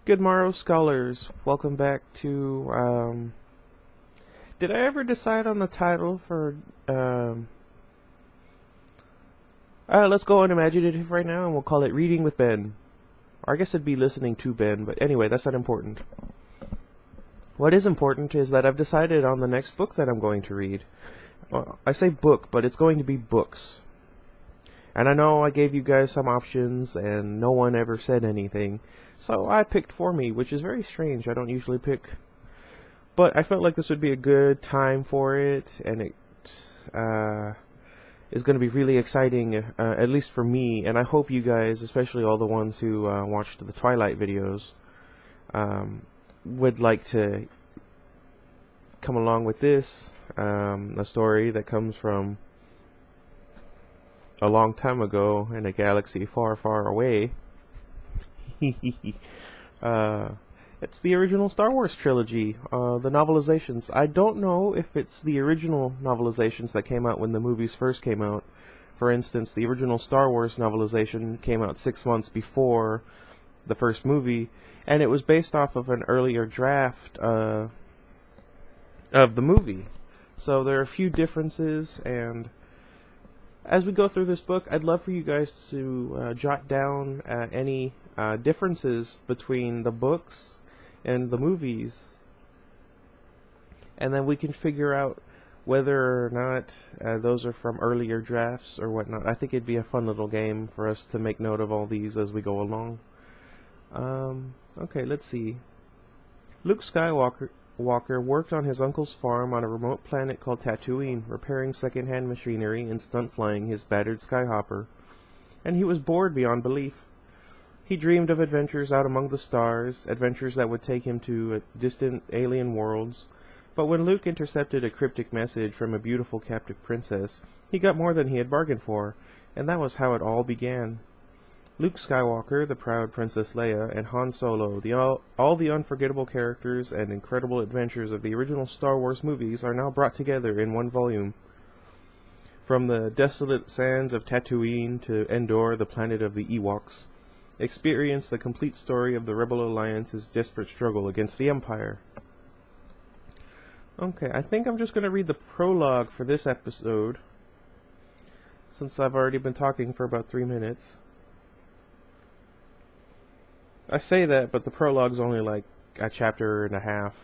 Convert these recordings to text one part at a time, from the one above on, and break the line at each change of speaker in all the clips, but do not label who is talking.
Good morrow, scholars. Welcome back to, did I ever decide on the title for, let's go unimaginative right now and we'll call it Reading with Ben. Or I guess it'd be listening to Ben, but anyway, that's not important. What is important is that I've decided on the next book that I'm going to read. Well, I say book, but it's going to be books. And I know I gave you guys some options and no one ever said anything. So I picked for me, which is very strange. I don't usually pick. But I felt like this would be a good time for it. And it is going to be really exciting, at least for me. And I hope you guys, especially all the ones who watched the Twilight videos, would like to come along with this. A story that comes from a long time ago in a galaxy far, far away. It's the original Star Wars trilogy, the novelizations. I don't know if it's the original novelizations that came out when the movies first came out. For instance, the original Star Wars novelization came out 6 months before the first movie, and it was based off of an earlier draft of the movie. So there are a few differences, and as we go through this book, I'd love for you guys to jot down any differences between the books and the movies, and then we can figure out whether or not those are from earlier drafts or whatnot. I think it'd be a fun little game for us to make note of all these as we go along. Okay, let's see. Luke Skywalker worked on his uncle's farm on a remote planet called Tatooine, repairing second-hand machinery and stunt-flying his battered Skyhopper. And he was bored beyond belief. He dreamed of adventures out among the stars, adventures that would take him to distant alien worlds. But when Luke intercepted a cryptic message from a beautiful captive princess, he got more than he had bargained for, and that was how it all began. Luke Skywalker, the proud Princess Leia, and Han Solo, all the unforgettable characters and incredible adventures of the original Star Wars movies are now brought together in one volume. From the desolate sands of Tatooine to Endor, the planet of the Ewoks, experience the complete story of the Rebel Alliance's desperate struggle against the Empire. Okay, I think I'm just going to read the prologue for this episode, since I've already been talking for about 3 minutes. I say that, but the prologue's only like a chapter and a half.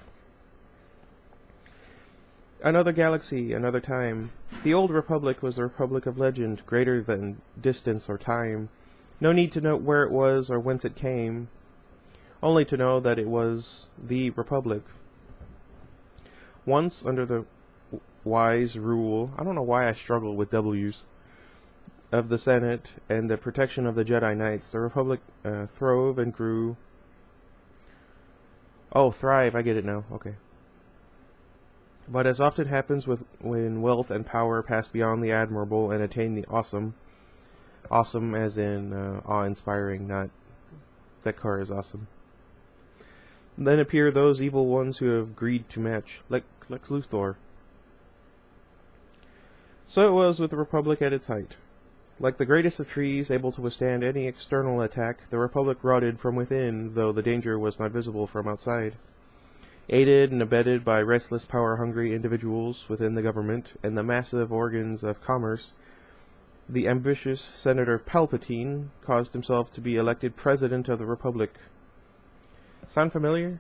Another galaxy, another time. The old Republic was a republic of legend, greater than distance or time. No need to note where it was or whence it came, only to know that it was the Republic. Once, under the wise rule, I don't know why I struggle with W's, of the Senate and the protection of the Jedi Knights, the Republic throve and grew. Oh, thrive, I get it now, okay. But as often happens when wealth and power pass beyond the admirable and attain the awesome as in awe-inspiring, not that car is awesome, then appear those evil ones who have greed to match, like Lex Luthor. So it was with the Republic at its height. Like the greatest of trees, able to withstand any external attack, the Republic rotted from within, though the danger was not visible from outside. Aided and abetted by restless, power-hungry individuals within the government and the massive organs of commerce, the ambitious Senator Palpatine caused himself to be elected President of the Republic. Sound familiar?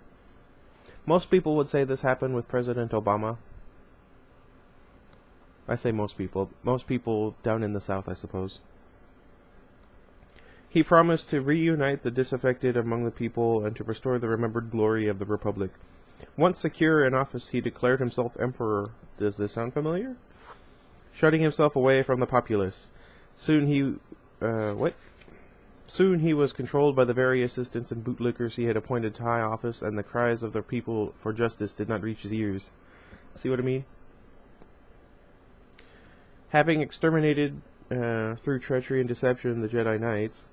Most people would say this happened with President Obama. I say most people. Most people down in the South, I suppose. He promised to reunite the disaffected among the people and to restore the remembered glory of the Republic. Once secure in office, he declared himself emperor. Does this sound familiar? Shutting himself away from the populace. Soon he was controlled by the very assistants and bootlickers he had appointed to high office, and the cries of the people for justice did not reach his ears. See what I mean? Having exterminated, through treachery and deception, the Jedi Knights,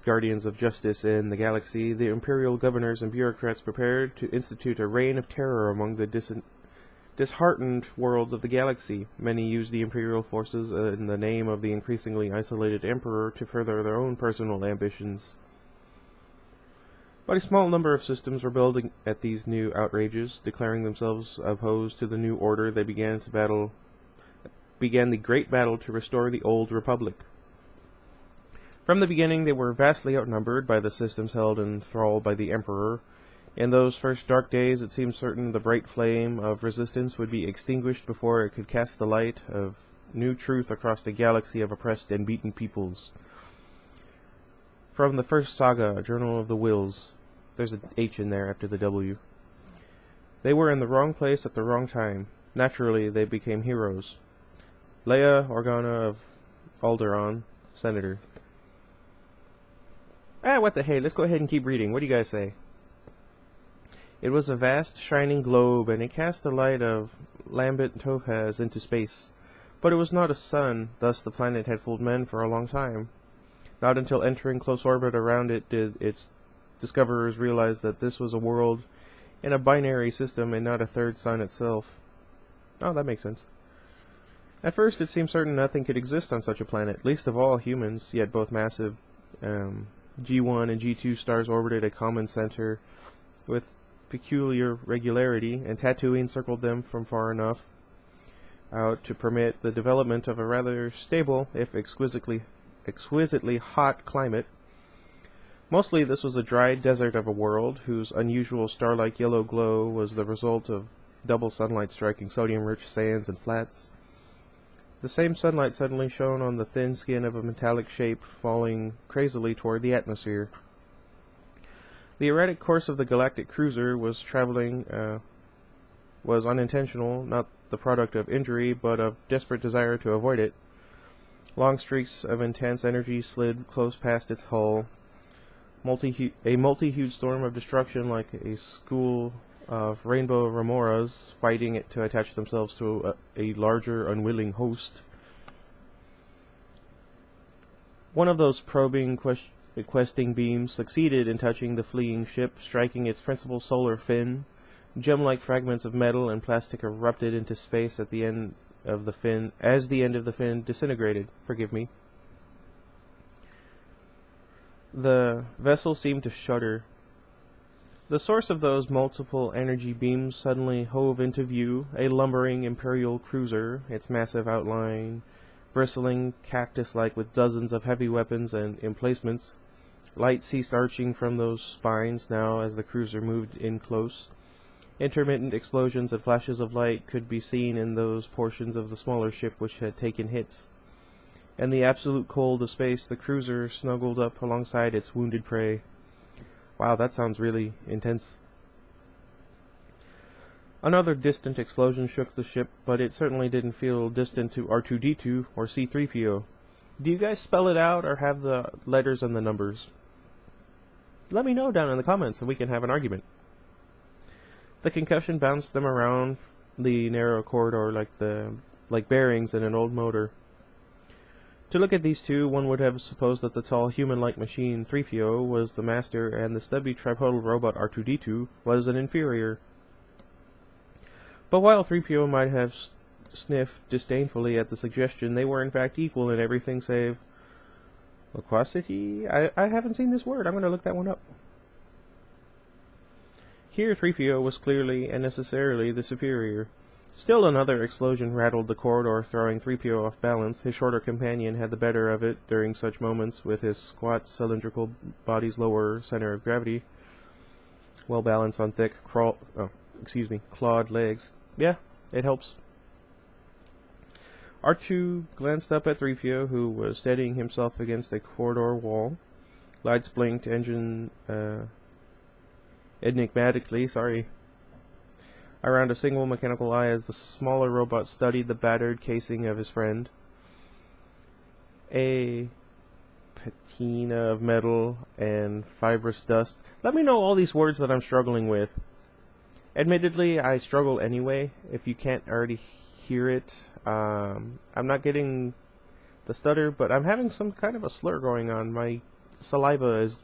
guardians of justice in the galaxy, the Imperial governors and bureaucrats prepared to institute a reign of terror among the disheartened worlds of the galaxy. Many used the Imperial forces in the name of the increasingly isolated Emperor to further their own personal ambitions. But a small number of systems rebelled at these new outrages, declaring themselves opposed to the new order. They began the great battle to restore the old republic. From the beginning, they were vastly outnumbered by the systems held in thrall by the Emperor. In those first dark days, it seemed certain the bright flame of resistance would be extinguished before it could cast the light of new truth across a galaxy of oppressed and beaten peoples. From the first saga, Journal of the Wills, there's an H in there after the W. They were in the wrong place at the wrong time. Naturally, they became heroes. Leia Organa of Alderaan, Senator. What the hey, let's go ahead and keep reading. What do you guys say? It was a vast, shining globe, and it cast a light of lambent topaz into space. But it was not a sun, thus the planet had fooled men for a long time. Not until entering close orbit around it did its discoverers realize that this was a world in a binary system and not a third sun itself. Oh, that makes sense. At first it seemed certain nothing could exist on such a planet, least of all humans, yet both massive G1 and G2 stars orbited a common center with peculiar regularity, and Tatooine circled them from far enough out to permit the development of a rather stable, if exquisitely hot climate. Mostly this was a dry desert of a world whose unusual star-like yellow glow was the result of double sunlight striking sodium-rich sands and flats. The same sunlight suddenly shone on the thin skin of a metallic shape falling crazily toward the atmosphere. The erratic course of the galactic cruiser was unintentional, not the product of injury, but of desperate desire to avoid it. Long streaks of intense energy slid close past its hull. A multi-hued storm of destruction, like a school of rainbow remoras fighting it to attach themselves to a larger, unwilling host. One of those probing, questing beams succeeded in touching the fleeing ship, striking its principal solar fin. Gem-like fragments of metal and plastic erupted into space at the end of the fin, as the end of the fin disintegrated. Forgive me. The vessel seemed to shudder. The source of those multiple energy beams suddenly hove into view, a lumbering Imperial cruiser, its massive outline bristling cactus-like with dozens of heavy weapons and emplacements. Light ceased arching from those spines now as the cruiser moved in close. Intermittent explosions and flashes of light could be seen in those portions of the smaller ship which had taken hits. In the absolute cold of space, the cruiser snuggled up alongside its wounded prey. Wow, that sounds really intense. Another distant explosion shook the ship, but it certainly didn't feel distant to R2-D2 or C-3PO. Do you guys spell it out or have the letters and the numbers? Let me know down in the comments and we can have an argument. The concussion bounced them around the narrow corridor like bearings in an old motor. To look at these two, one would have supposed that the tall human-like machine 3PO was the master and the stubby tripodal robot R2-D2 was an inferior. But while 3PO might have sniffed disdainfully at the suggestion, they were in fact equal in everything save loquacity? I haven't seen this word. I'm going to look that one up. Here 3PO was clearly and necessarily the superior. Still another explosion rattled the corridor, throwing 3PO off balance. His shorter companion had the better of it during such moments, with his squat, cylindrical body's lower center of gravity, well balanced on thick, clawed legs. Yeah, it helps. R2 glanced up at 3PO, who was steadying himself against a corridor wall. Lights blinked, engine enigmatically, around a single mechanical eye as the smaller robot studied the battered casing of his friend. A patina of metal and fibrous dust. Let me know all these words that I'm struggling with. Admittedly, I struggle anyway, if you can't already hear it. I'm not getting the stutter, but I'm having some kind of a slur going on. My saliva is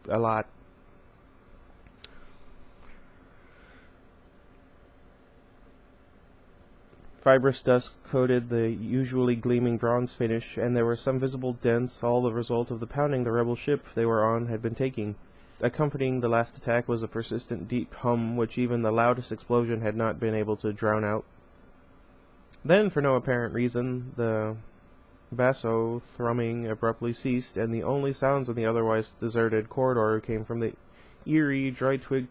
a lot. Fibrous dust coated the usually gleaming bronze finish, and there were some visible dents, all the result of the pounding the rebel ship they were on had been taking. Accompanying the last attack was a persistent deep hum, which even the loudest explosion had not been able to drown out. Then, for no apparent reason, the basso thrumming abruptly ceased, and the only sounds in the otherwise deserted corridor came from the eerie, dry twig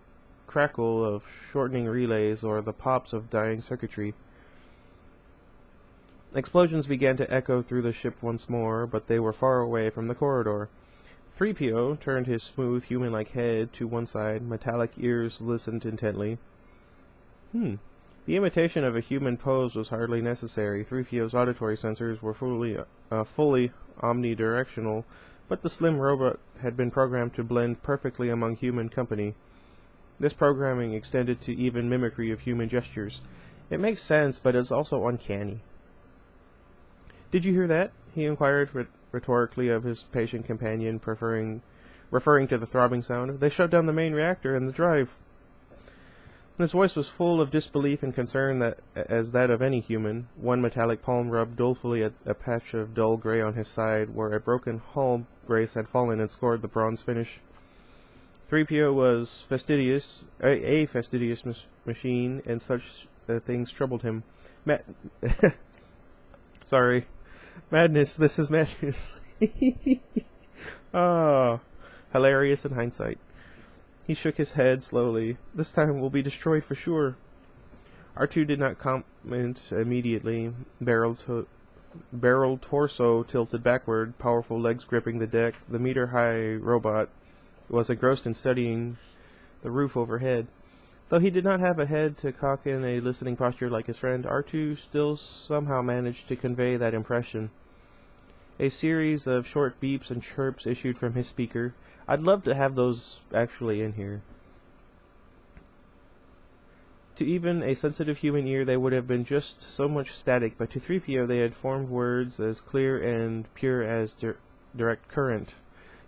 crackle of shortening relays or the pops of dying circuitry. Explosions began to echo through the ship once more, but they were far away from the corridor. 3PO turned his smooth, human-like head to one side. Metallic ears listened intently. The imitation of a human pose was hardly necessary. 3PO's auditory sensors were fully omnidirectional, but the slim robot had been programmed to blend perfectly among human company. This programming extended to even mimicry of human gestures. It makes sense, but it's also uncanny. "Did you hear that?" he inquired rhetorically of his patient companion, referring to the throbbing sound. "They shut down the main reactor and the drive." His voice was full of disbelief and concern as that of any human. One metallic palm rubbed dolefully at a patch of dull gray on his side, where a broken hull brace had fallen and scored the bronze finish. 3PO was a fastidious machine, and such things troubled him. Sorry. Madness, this is madness. Ah, hilarious in hindsight. He shook his head slowly. "This time we'll be destroyed for sure." R2 did not comment immediately. Barrel torso tilted backward, powerful legs gripping the deck. The meter-high robot was engrossed in studying the roof overhead. Though he did not have a head to cock in a listening posture like his friend, R2 still somehow managed to convey that impression. A series of short beeps and chirps issued from his speaker. I'd love to have those actually in here. To even a sensitive human ear, they would have been just so much static, but to 3PO they had formed words as clear and pure as direct current.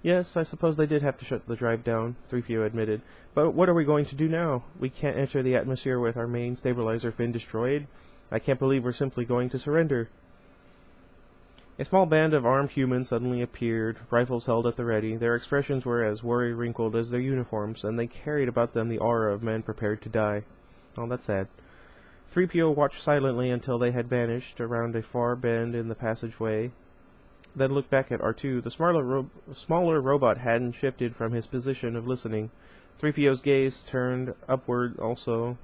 "Yes, I suppose they did have to shut the drive down," 3PO admitted. "But what are we going to do now? We can't enter the atmosphere with our main stabilizer fin destroyed. I can't believe we're simply going to surrender." A small band of armed humans suddenly appeared, rifles held at the ready. Their expressions were as worry-wrinkled as their uniforms, and they carried about them the aura of men prepared to die. Oh, that's sad. 3PO watched silently until they had vanished around a far bend in the passageway, then looked back at R2. The smaller robot hadn't shifted from his position of listening. 3PO's gaze turned upward also,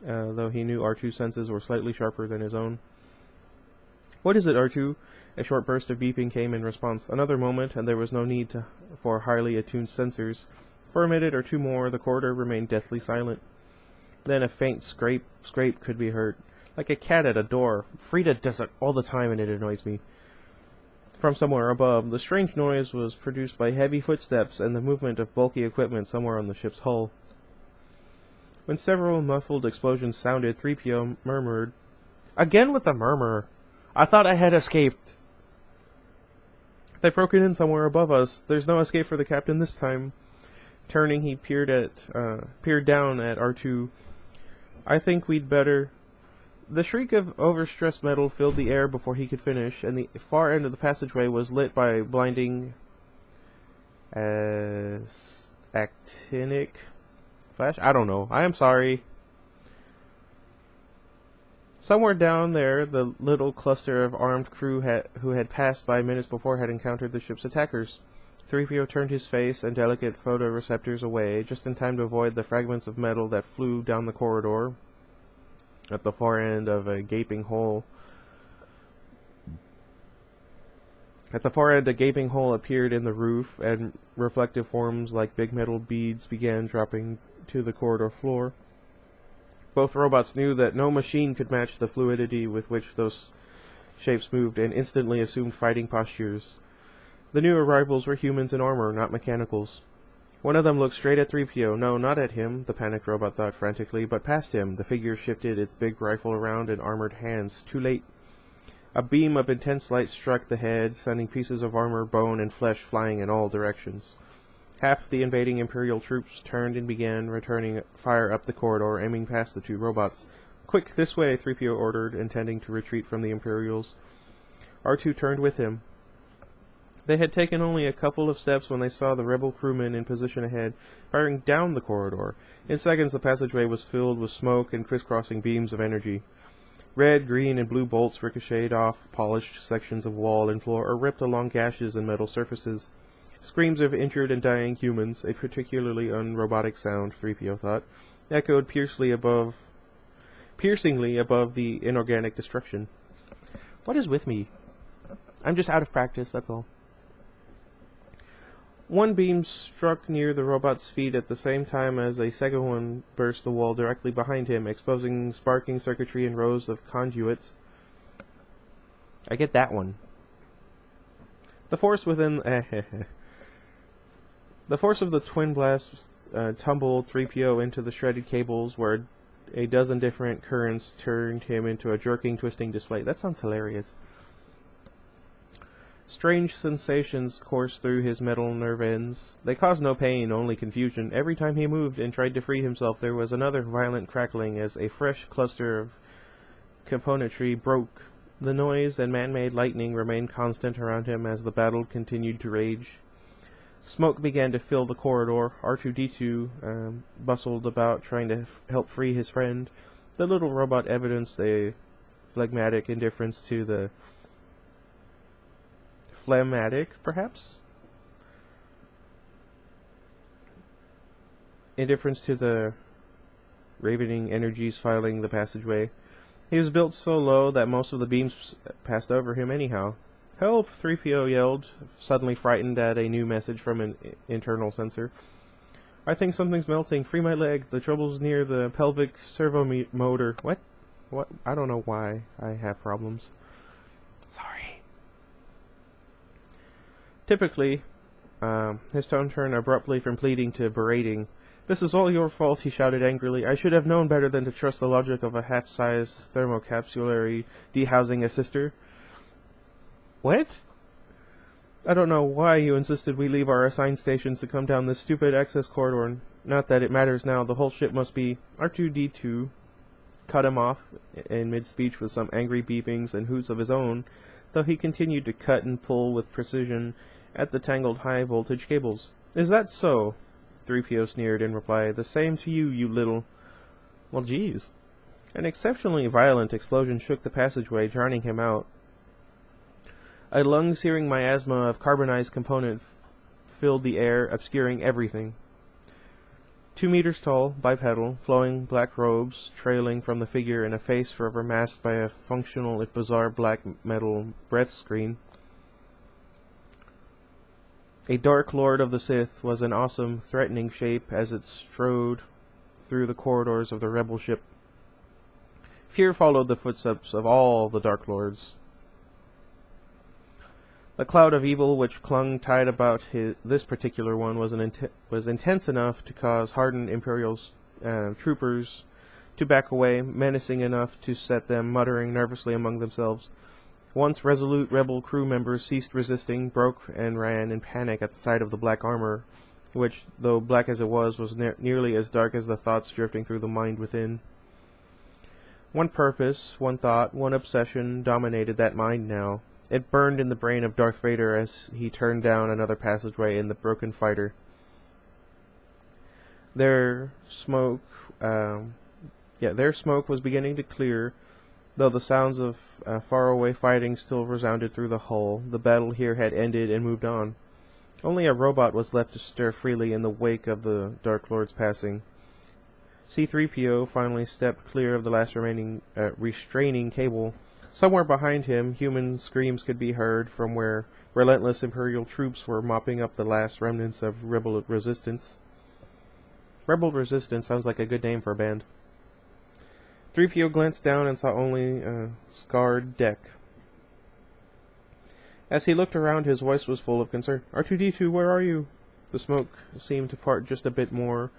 though he knew R2's senses were slightly sharper than his own. "What is it, R2? A short burst of beeping came in response. Another moment, and there was no need for highly attuned sensors. For a minute or two more, the corridor remained deathly silent. Then a faint scrape could be heard, like a cat at a door. Frida does it all the time, and it annoys me. From somewhere above, the strange noise was produced by heavy footsteps and the movement of bulky equipment somewhere on the ship's hull. When several muffled explosions sounded, 3PO murmured, "Again with the murmur! I thought I had escaped." "They've broken in somewhere above us. There's no escape for the captain this time." Turning, he peered down at R2. "I think we'd better..." The shriek of overstressed metal filled the air before he could finish, and the far end of the passageway was lit by blinding actinic flash? I don't know. I am sorry. Somewhere down there, the little cluster of armed crew who had passed by minutes before had encountered the ship's attackers. 3PO turned his face and delicate photoreceptors away, just in time to avoid the fragments of metal that flew down the corridor. At the far end a gaping hole appeared in the roof, and reflective forms like big metal beads began dropping to the corridor floor. Both robots knew that no machine could match the fluidity with which those shapes moved, and instantly assumed fighting postures. The new arrivals were humans in armor, not mechanicals. One of them looked straight at 3PO. No, not at him, the panicked robot thought frantically, but past him. The figure shifted its big rifle around in armored hands. Too late. A beam of intense light struck the head, sending pieces of armor, bone, and flesh flying in all directions. Half the invading Imperial troops turned and began returning fire up the corridor, aiming past the two robots. Quick, this way, 3PO ordered, intending to retreat from the Imperials. R2 turned with him. They had taken only a couple of steps when they saw the rebel crewmen in position ahead, firing down the corridor. In seconds, the passageway was filled with smoke and crisscrossing beams of energy. Red, green, and blue bolts ricocheted off polished sections of wall and floor or ripped along gashes in metal surfaces. Screams of injured and dying humans, a particularly unrobotic sound, 3PO thought, echoed piercingly above the inorganic destruction. What is with me? I'm just out of practice, that's all. One beam struck near the robot's feet at the same time as a second one burst the wall directly behind him, exposing sparking circuitry and rows of conduits. I get that one. The force within... The force of the twin blasts tumbled 3PO into the shredded cables where a dozen different currents turned him into a jerking, twisting display. That sounds hilarious. Strange sensations coursed through his metal nerve ends. They caused no pain, only confusion. Every time he moved and tried to free himself, there was another violent crackling as a fresh cluster of componentry broke. The noise and man-made lightning remained constant around him as the battle continued to rage. Smoke began to fill the corridor. R2-D2 bustled about, trying to help free his friend. The little robot evidenced a phlegmatic indifference to the... Indifference to the ravening energies filing the passageway. He was built so low that most of the beams passed over him anyhow. "Help!" 3PO yelled, suddenly frightened at a new message from an internal sensor. "I think something's melting. Free my leg. The trouble's near the pelvic servo motor." What? I don't know why I have problems. Sorry. Typically, his tone turned abruptly from pleading to berating. "This is all your fault," he shouted angrily. "I should have known better than to trust the logic of a half-size thermocapsulary dehousing assister." What? "I don't know why you insisted we leave our assigned stations to come down this stupid access corridor. Not that it matters now. The whole ship must be..." R2-D2 cut him off in mid-speech with some angry beepings and hoots of his own, though he continued to cut and pull with precision at the tangled high-voltage cables. "Is that so?" 3PO sneered in reply. "The same to you, you little..." Well, geez. An exceptionally violent explosion shook the passageway, drowning him out. A lung-searing miasma of carbonized component filled the air, obscuring everything. 2 meters tall, bipedal, flowing black robes trailing from the figure, and a face forever masked by a functional, if bizarre, black metal breath screen. A Dark Lord of the Sith was an awesome, threatening shape as it strode through the corridors of the rebel ship. Fear followed the footsteps of all the Dark Lords. The cloud of evil which clung tight about this particular one was intense enough to cause hardened Imperial troopers to back away, menacing enough to set them muttering nervously among themselves. Once resolute rebel crew members ceased resisting, broke, and ran in panic at the sight of the black armor, which, though black as it was nearly as dark as the thoughts drifting through the mind within. One purpose, one thought, one obsession dominated that mind now. It burned in the brain of Darth Vader as he turned down another passageway in the broken fighter. Their smoke was beginning to clear, though the sounds of faraway fighting still resounded through the hull. The battle here had ended and moved on. Only a robot was left to stir freely in the wake of the Dark Lord's passing. C-3PO finally stepped clear of the last remaining restraining cable. Somewhere behind him, human screams could be heard from where relentless Imperial troops were mopping up the last remnants of rebel resistance. Rebel Resistance sounds like a good name for a band. 3PO glanced down and saw only a scarred deck. As he looked around, his voice was full of concern. "R2-D2, where are you?" The smoke seemed to part just a bit more.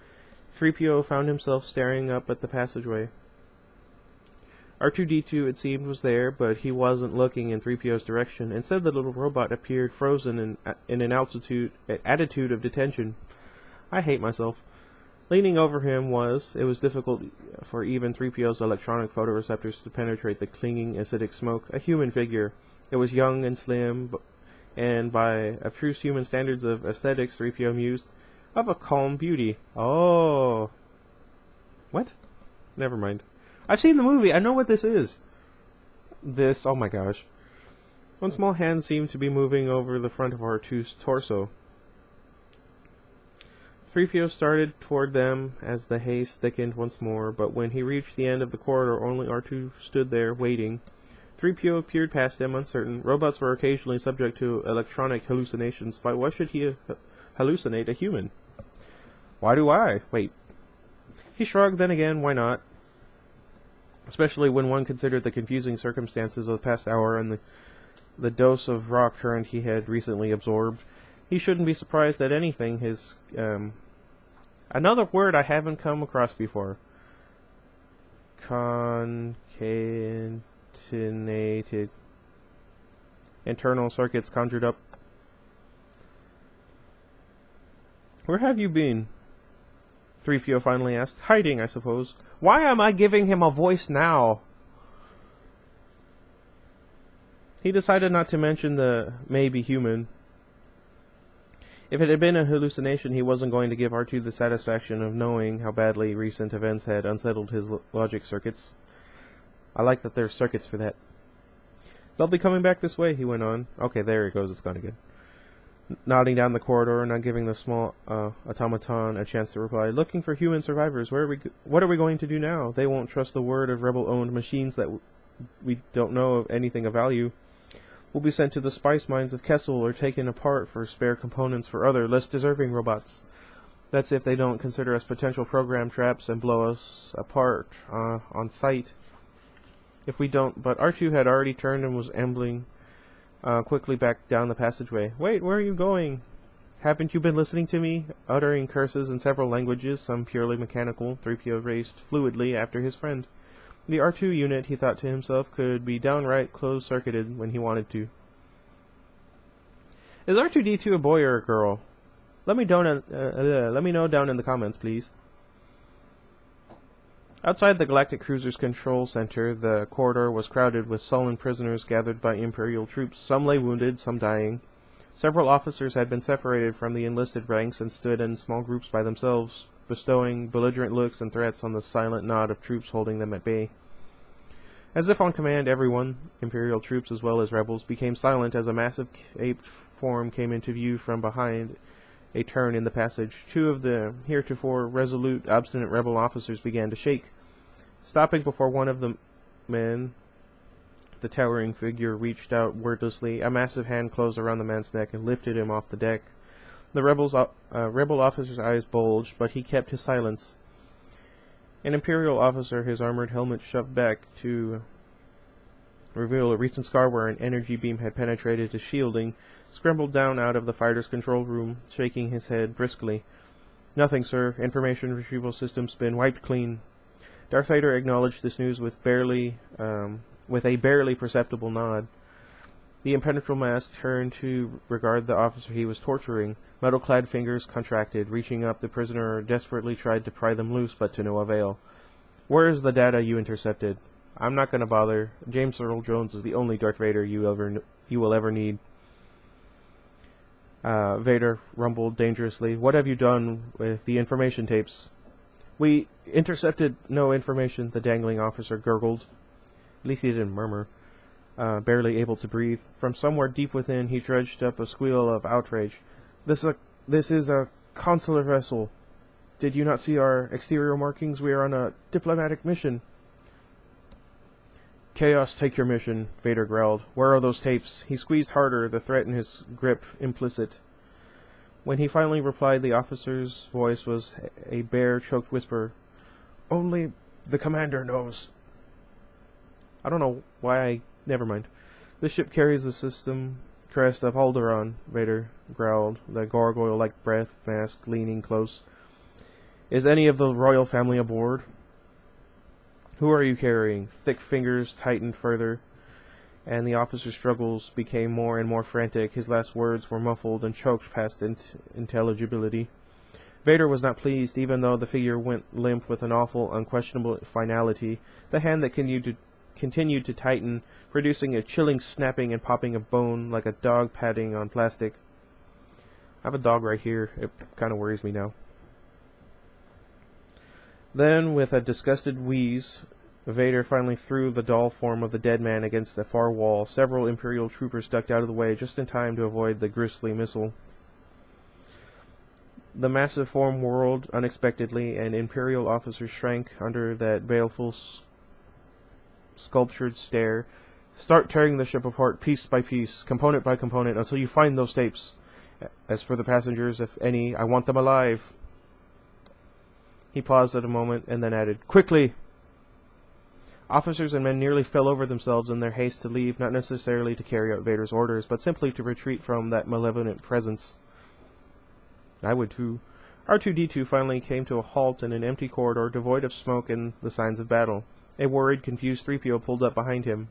3PO found himself staring up at the passageway. R2-D2, it seemed, was there, but he wasn't looking in 3PO's direction. Instead, the little robot appeared frozen in an attitude of detention. I hate myself. Leaning over him it was difficult for even 3PO's electronic photoreceptors to penetrate the clinging acidic smoke. A human figure. It was young and slim, and by abstruse human standards of aesthetics, 3PO mused, of a calm beauty. Oh. What? Never mind. I've seen the movie. I know what this is. Oh my gosh. One small hand seemed to be moving over the front of R2's torso. 3PO started toward them as the haze thickened once more, but when he reached the end of the corridor, only R2 stood there, waiting. 3PO peered past him, uncertain. Robots were occasionally subject to electronic hallucinations, but why should he hallucinate a human? Why do I? Wait. He shrugged, then again, why not? Especially when one considered the confusing circumstances of the past hour and the dose of raw current he had recently absorbed. He shouldn't be surprised at anything. Another word I haven't come across before. Concatenated. Internal circuits conjured up. Where have you been? 3PO finally asked. Hiding, I suppose. Why am I giving him a voice now? He decided not to mention the maybe human. If it had been a hallucination, he wasn't going to give R2 the satisfaction of knowing how badly recent events had unsettled his logic circuits. I like that there's circuits for that. They'll be coming back this way, he went on. Okay, there it goes, it's gone again. Nodding down the corridor, not giving the small automaton a chance to reply. Looking for human survivors. What are we going to do now? They won't trust the word of rebel-owned machines that we don't know of anything of value. We'll be sent to the spice mines of Kessel or taken apart for spare components for other, less deserving robots. That's if they don't consider us potential program traps and blow us apart on sight. If we don't... But R2 had already turned and was ambling quickly back down the passageway. Wait, where are you going? Haven't you been listening to me? Uttering curses in several languages, some purely mechanical, 3PO raced fluidly after his friend. The R2 unit, he thought to himself, could be downright closed-circuited when he wanted to. Is R2-D2 a boy or a girl? Let me know down in the comments, please. Outside the Galactic Cruiser's control center, the corridor was crowded with sullen prisoners gathered by Imperial troops. Some lay wounded, some dying. Several officers had been separated from the enlisted ranks and stood in small groups by themselves, bestowing belligerent looks and threats on the silent nod of troops holding them at bay. As if on command, everyone, Imperial troops as well as rebels, became silent as a massive aped form came into view from behind a turn in the passage. Two of the heretofore resolute, obstinate rebel officers began to shake. Stopping before one of the men, the towering figure reached out wordlessly. A massive hand closed around the man's neck and lifted him off the deck. The rebel officer's eyes bulged, but he kept his silence. An Imperial officer, his armored helmet shoved back to reveal a recent scar where an energy beam had penetrated his shielding, scrambled down out of the fighter's control room, shaking his head briskly. Nothing, sir. Information retrieval system's been wiped clean. Darth Vader acknowledged this news with a barely perceptible nod. The impenetrable mask turned to regard the officer he was torturing. Metal-clad fingers contracted. Reaching up, the prisoner desperately tried to pry them loose, but to no avail. Where is the data you intercepted? I'm not going to bother. James Earl Jones is the only Darth Vader you will ever need. Vader rumbled dangerously. What have you done with the information tapes? We intercepted no information, the dangling officer gurgled. At least he didn't murmur. Barely able to breathe. From somewhere deep within, he dredged up a squeal of outrage. This is a consular vessel. Did you not see our exterior markings? We are on a diplomatic mission. Chaos, take your mission, Vader growled. Where are those tapes? He squeezed harder, the threat in his grip implicit. When he finally replied, the officer's voice was a bare, choked whisper. Only the commander knows. I don't know why Never mind. The ship carries the system crest of Alderaan, Vader growled, the gargoyle-like breath mask leaning close. Is any of the royal family aboard? Who are you carrying? Thick fingers tightened further, and the officer's struggles became more and more frantic. His last words were muffled and choked past intelligibility. Vader was not pleased, even though the figure went limp with an awful, unquestionable finality. The hand that continued to tighten, producing a chilling snapping and popping of bone like a dog padding on plastic. I have a dog right here. It kind of worries me now. Then, with a disgusted wheeze, Vader finally threw the doll form of the dead man against the far wall. Several Imperial troopers ducked out of the way just in time to avoid the grisly missile. The massive form whirled unexpectedly, and Imperial officers shrank under that baleful, sculptured stare. Start tearing the ship apart piece by piece, component by component, until you find those tapes. As for the passengers, if any, I want them alive. He paused at a moment and then added, Quickly! Officers and men nearly fell over themselves in their haste to leave, not necessarily to carry out Vader's orders, but simply to retreat from that malevolent presence. I would too. R2-D2 finally came to a halt in an empty corridor devoid of smoke and the signs of battle. A worried, confused 3PO pulled up behind him.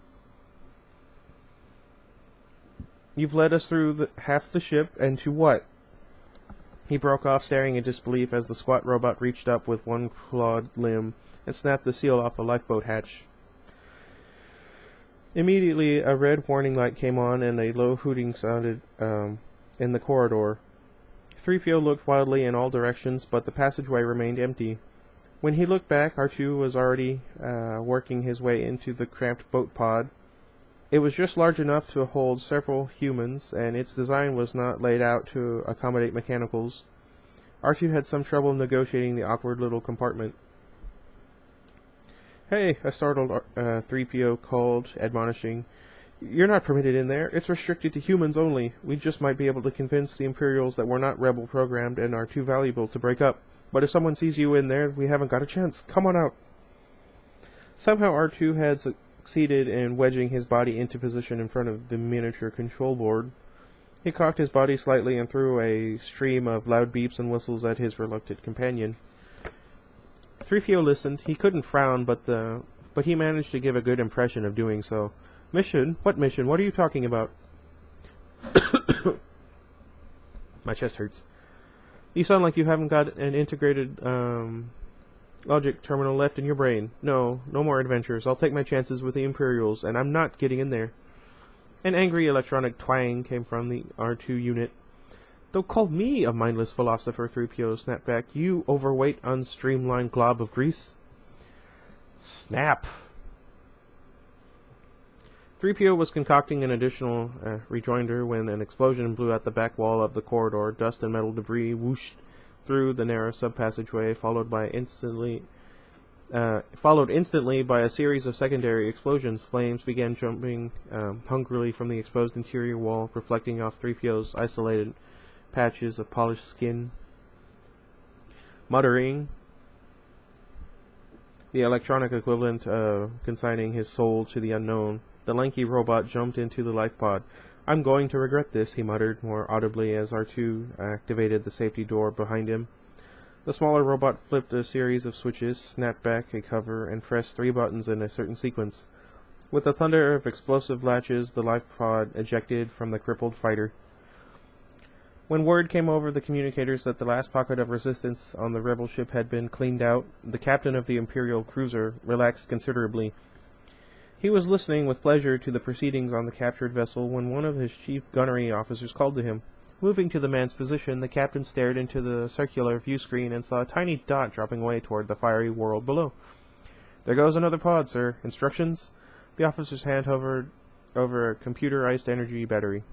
You've led us through half the ship, and to what? He broke off, staring in disbelief as the squat robot reached up with one clawed limb and snapped the seal off a lifeboat hatch. Immediately, a red warning light came on and a low hooting sounded in the corridor. 3PO looked wildly in all directions, but the passageway remained empty. When he looked back, R2 was already working his way into the cramped boat pod. It was just large enough to hold several humans, and its design was not laid out to accommodate mechanicals. R2 had some trouble negotiating the awkward little compartment. Hey, a startled 3PO called, admonishing. You're not permitted in there. It's restricted to humans only. We just might be able to convince the Imperials that we're not rebel programmed and are too valuable to break up. But if someone sees you in there, we haven't got a chance. Come on out. Somehow R2 had succeeded in wedging his body into position in front of the miniature control board. He cocked his body slightly and threw a stream of loud beeps and whistles at his reluctant companion. 3PO listened. He couldn't frown, but he managed to give a good impression of doing so. Mission? What mission? What are you talking about? My chest hurts. You sound like you haven't got an integrated logic terminal left in your brain. No more adventures. I'll take my chances with the Imperials, and I'm not getting in there. An angry electronic twang came from the R2 unit. Don't call me a mindless philosopher, 3PO snapped back. You overweight, unstreamlined glob of grease. Snap. 3PO was concocting an additional rejoinder when an explosion blew out the back wall of the corridor. Dust and metal debris whooshed through the narrow sub-passageway, followed instantly by a series of secondary explosions. Flames began jumping hungrily from the exposed interior wall, reflecting off 3PO's isolated patches of polished skin. Muttering, the electronic equivalent of consigning his soul to the unknown, the lanky robot jumped into the life pod. I'm going to regret this, he muttered more audibly as R2 activated the safety door behind him. The smaller robot flipped a series of switches, snapped back a cover, and pressed 3 buttons in a certain sequence. With the thunder of explosive latches, the life pod ejected from the crippled fighter. When word came over the communicators that the last pocket of resistance on the rebel ship had been cleaned out, the captain of the Imperial cruiser relaxed considerably. He was listening with pleasure to the proceedings on the captured vessel when one of his chief gunnery officers called to him. Moving to the man's position, the captain stared into the circular view screen and saw a tiny dot dropping away toward the fiery world below. There goes another pod, sir. Instructions? The officer's hand hovered over a computerized energy battery.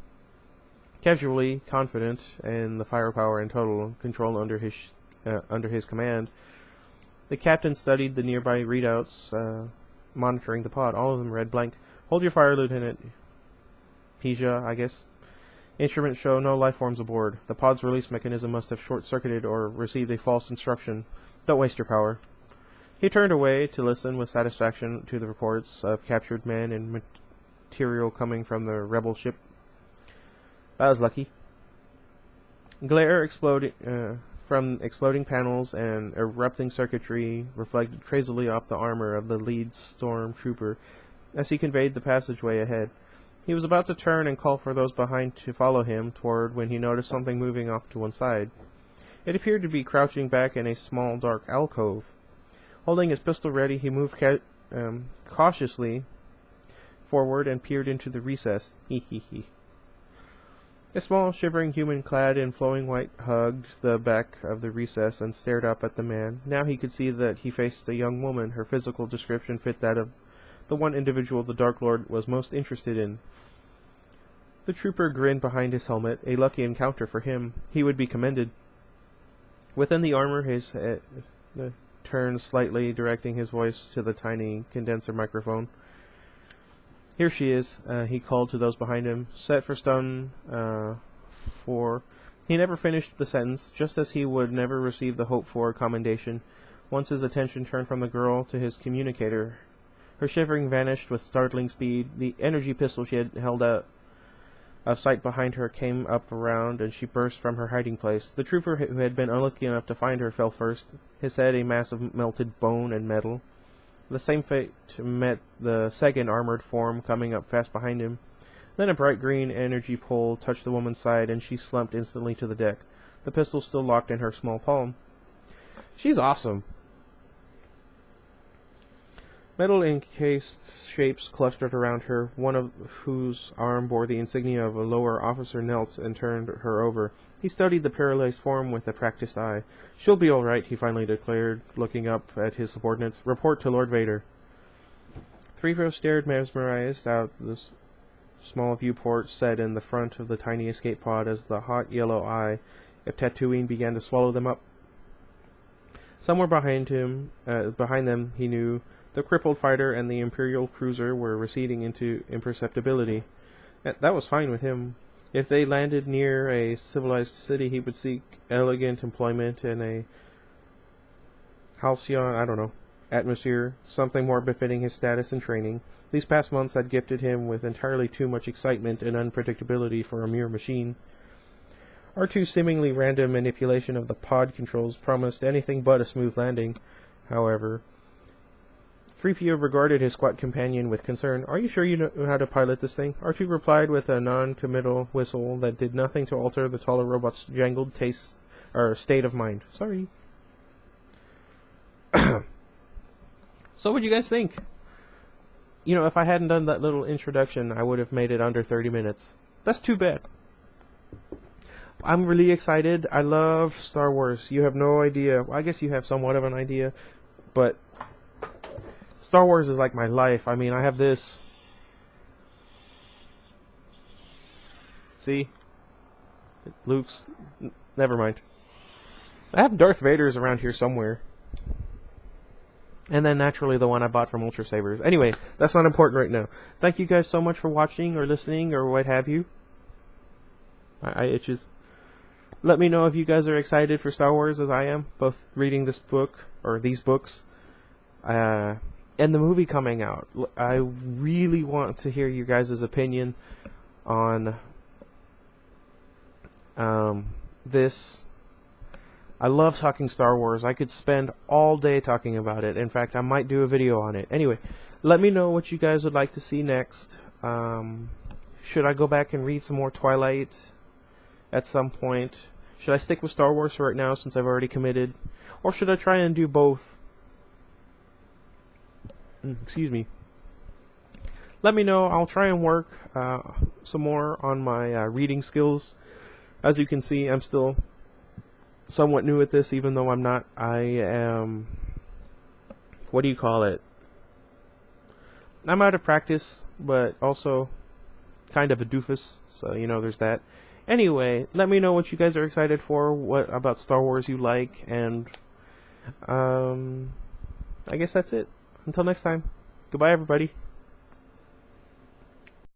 Casually confident in the firepower and total control under his command, the captain studied the nearby readouts, monitoring the pod. All of them read blank. Hold your fire, Lieutenant. Peja, I guess. Instruments show no life forms aboard. The pod's release mechanism must have short-circuited or received a false instruction. Don't waste your power. He turned away to listen with satisfaction to the reports of captured men and material coming from the rebel ship. That was lucky. Glare from exploding panels and erupting circuitry reflected crazily off the armor of the lead stormtrooper as he conveyed the passageway ahead. He was about to turn and call for those behind to follow him toward when he noticed something moving off to one side. It appeared to be crouching back in a small, dark alcove. Holding his pistol ready, he moved cautiously forward and peered into the recess. Hee hee hee. A small, shivering human clad in flowing white hugged the back of the recess and stared up at the man. Now he could see that he faced a young woman. Her physical description fit that of the one individual the Dark Lord was most interested in. The trooper grinned behind his helmet. A lucky encounter for him. He would be commended. Within the armor, his head turned slightly, directing his voice to the tiny condenser microphone. "Here she is," he called to those behind him. "Set for stun for..." He never finished the sentence, just as he would never receive the hoped-for commendation. Once his attention turned from the girl to his communicator. Her shivering vanished with startling speed. The energy pistol she had held out of sight behind her came up around, and she burst from her hiding place. The trooper who had been unlucky enough to find her fell first, his head a mass of melted bone and metal. The same fate met the second armored form coming up fast behind him. Then a bright green energy pole touched the woman's side, and she slumped instantly to the deck, the pistol still locked in her small palm. She's awesome. Metal-encased shapes clustered around her, one of whose arm bore the insignia of a lower officer knelt and turned her over. He studied the paralyzed form with a practiced eye. "She'll be all right," he finally declared, looking up at his subordinates. "Report to Lord Vader." 3PO stared mesmerized out the small viewport set in the front of the tiny escape pod as the hot yellow eye of Tatooine began to swallow them up. Somewhere behind them, he knew, the crippled fighter and the Imperial cruiser were receding into imperceptibility. That was fine with him. If they landed near a civilized city, he would seek elegant employment in a halcyon, atmosphere, something more befitting his status and training. These past months had gifted him with entirely too much excitement and unpredictability for a mere machine. R2's seemingly random manipulation of the pod controls promised anything but a smooth landing, however. 3PO regarded his squat companion with concern. "Are you sure you know how to pilot this thing?" R2 replied with a non-committal whistle that did nothing to alter the taller robot's jangled state of mind. Sorry. So what do you guys think? If I hadn't done that little introduction, I would have made it under 30 minutes. That's too bad. I'm really excited. I love Star Wars. You have no idea. Well, I guess you have somewhat of an idea, but Star Wars is like my life. I mean, I have this. See? Luke's... Never mind. I have Darth Vader's around here somewhere. And then naturally the one I bought from Ultra Sabers. Anyway, that's not important right now. Thank you guys so much for watching or listening or what have you. My eye itches. Let me know if you guys are excited for Star Wars as I am. Both reading this book, or these books, and the movie coming out. I really want to hear you guys' opinion on this. I love talking Star Wars. I could spend all day talking about it. In fact, I might do a video on it. Anyway, let me know what you guys would like to see next. Should I go back and read some more Twilight at some point? Should I stick with Star Wars for right now since I've already committed? Or should I try and do both? Excuse me. Let me know. I'll try and work some more on my reading skills. As you can see, I'm still somewhat new at this, even though I'm not. I am... What do you call it? I'm out of practice, but also kind of a doofus. So, there's that. Anyway, let me know what you guys are excited for, what about Star Wars you like, and I guess that's it. Until next time, goodbye everybody.